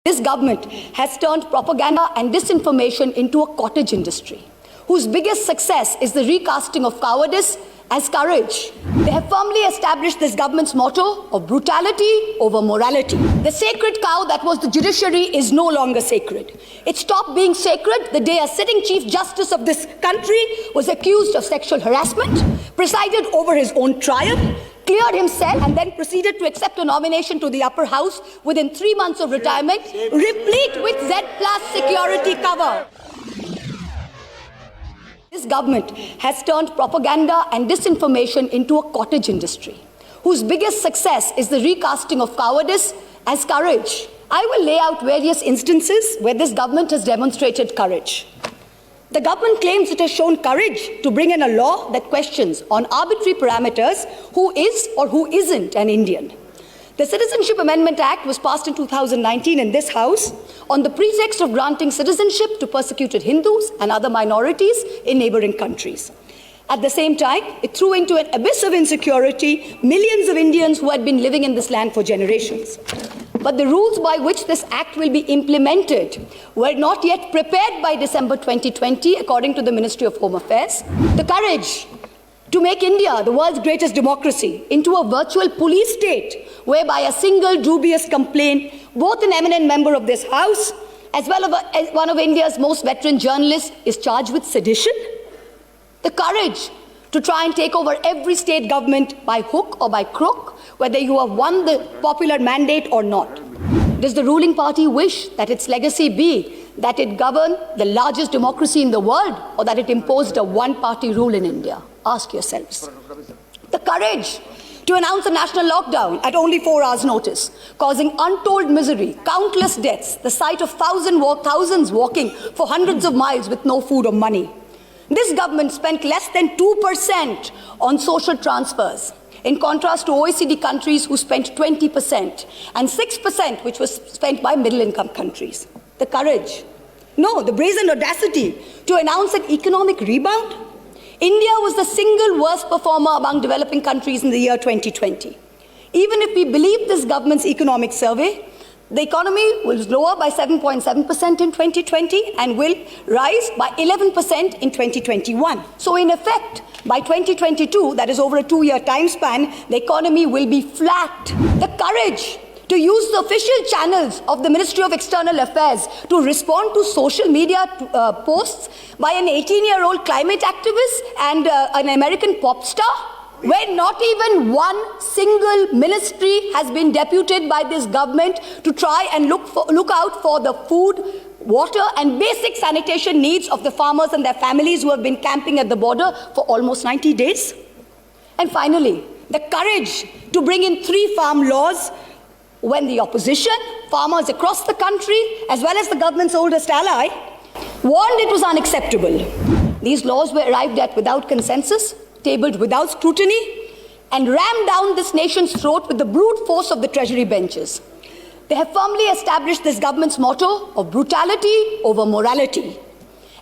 This government has turned propaganda and disinformation into a cottage industry, whose biggest success is the recasting of cowardice as courage. They have firmly established this government's motto of brutality over morality. The sacred cow that was the judiciary is no longer sacred. It stopped being sacred the day a sitting Chief Justice of this country was accused of sexual harassment, presided over his own trial, cleared himself, and then proceeded to accept a nomination to the upper house within 3 months of retirement, replete with Z+ security cover. This government has turned propaganda and disinformation into a cottage industry, whose biggest success is the recasting of cowardice as courage. I will lay out various instances where this government has demonstrated courage. The government claims it has shown courage to bring in a law that questions on arbitrary parameters who is or who isn't an Indian. The Citizenship Amendment Act was passed in 2019 in this House on the pretext of granting citizenship to persecuted Hindus and other minorities in neighboring countries. At the same time, it threw into an abyss of insecurity millions of Indians who had been living in this land for generations. But the rules by which this act will be implemented were not yet prepared by December 2020, according to the Ministry of Home Affairs. The courage to make India, the world's greatest democracy, into a virtual police state, whereby a single dubious complaint, both an eminent member of this House as well as one of India's most veteran journalists, is charged with sedition. The courage to try and take over every state government by hook or by crook, whether you have won the popular mandate or not. Does the ruling party wish that its legacy be that it governed the largest democracy in the world, or that it imposed a one-party rule in India? Ask yourselves. The courage to announce a national lockdown at only 4 hours' notice, causing untold misery, countless deaths, the sight of thousands walking for hundreds of miles with no food or money. This government spent less than 2% on social transfers, in contrast to OECD countries who spent 20%, and 6% which was spent by middle-income countries. The courage, no, the brazen audacity to announce an economic rebound. India was the single worst performer among developing countries in the year 2020. Even if we believe this government's economic survey, the economy was lower by 7.7% in 2020 and will rise by 11% in 2021. So in effect, by 2022, that is over a 2-year time span, the economy will be flat. The courage to use the official channels of the Ministry of External Affairs to respond to social media posts by an 18-year-old climate activist and an American pop star, where not even one single ministry has been deputed by this government to try and look out for the food, water and basic sanitation needs of the farmers and their families who have been camping at the border for almost 90 days. And finally, the courage to bring in 3 farm laws when the opposition, farmers across the country, as well as the government's oldest ally, warned it was unacceptable. These laws were arrived at without consensus, tabled without scrutiny, and rammed down this nation's throat with the brute force of the Treasury benches. They have firmly established this government's motto of brutality over morality.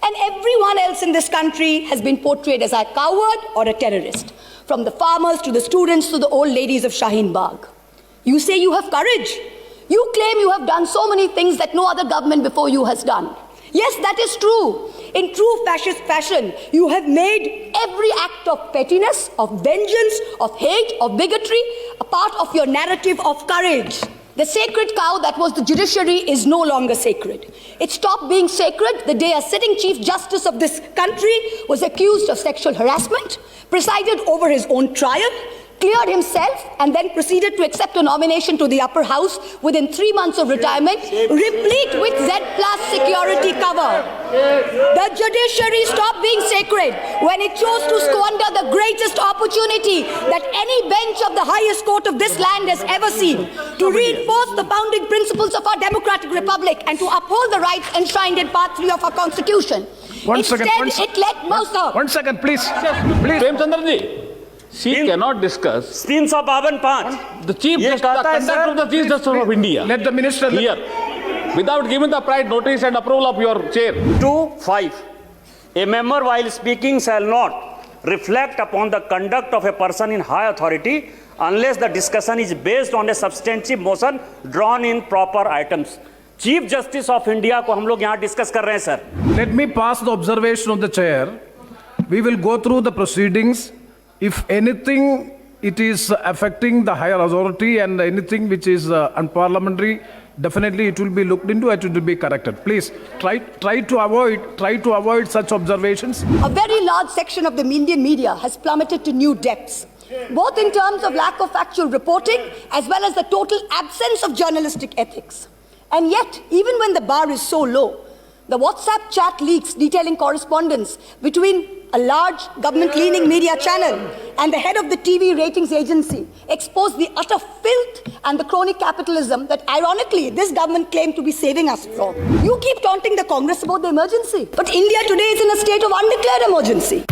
And everyone else in this country has been portrayed as a coward or a terrorist, from the farmers to the students to the old ladies of Shaheen Bagh. You say you have courage. You claim you have done so many things that no other government before you has done. Yes, that is true. In true fascist fashion, you have made every act of pettiness, of vengeance, of hate, of bigotry a part of your narrative of courage. The sacred cow that was the judiciary is no longer sacred. It stopped being sacred the day a sitting Chief Justice of this country was accused of sexual harassment, presided over his own trial, cleared himself, and then proceeded to accept a nomination to the upper house within 3 months of retirement, replete with Z+ security cover. The judiciary stopped being sacred when it chose to squander the greatest opportunity that any bench of the highest court of this land has ever seen, to reinforce the founding principles of our democratic republic and to uphold the rights enshrined in Part 3 of our constitution. One second, it let most of... 1 second, please. Premchandra ji, she cannot discuss 352 the Chief Justice, the conduct of the Chief Justice of India. Let the minister Here, without giving the prior notice and approval of your chair. 2.5. A member while speaking shall not reflect upon the conduct of a person in high authority unless the discussion is based on a substantive motion drawn in proper items. Chief justice of India को हम लोग यहाँ discuss कर रहे हैं sir. Let me pass the observation of the chair. We will go through the proceedings. If anything, it is affecting the higher authority and anything which is unparliamentary, definitely it will be looked into and it will be corrected. Please try to avoid such observations. A very large section of the Indian media has plummeted to new depths, both in terms of lack of factual reporting as well as the total absence of journalistic ethics. And yet, even when the bar is so low, the WhatsApp chat leaks detailing correspondence between a large government-leaning media channel and the head of the TV ratings agency expose the utter filth and the crony capitalism that, ironically, this government claimed to be saving us from. You keep taunting the Congress about the emergency, but India today is in a state of undeclared emergency.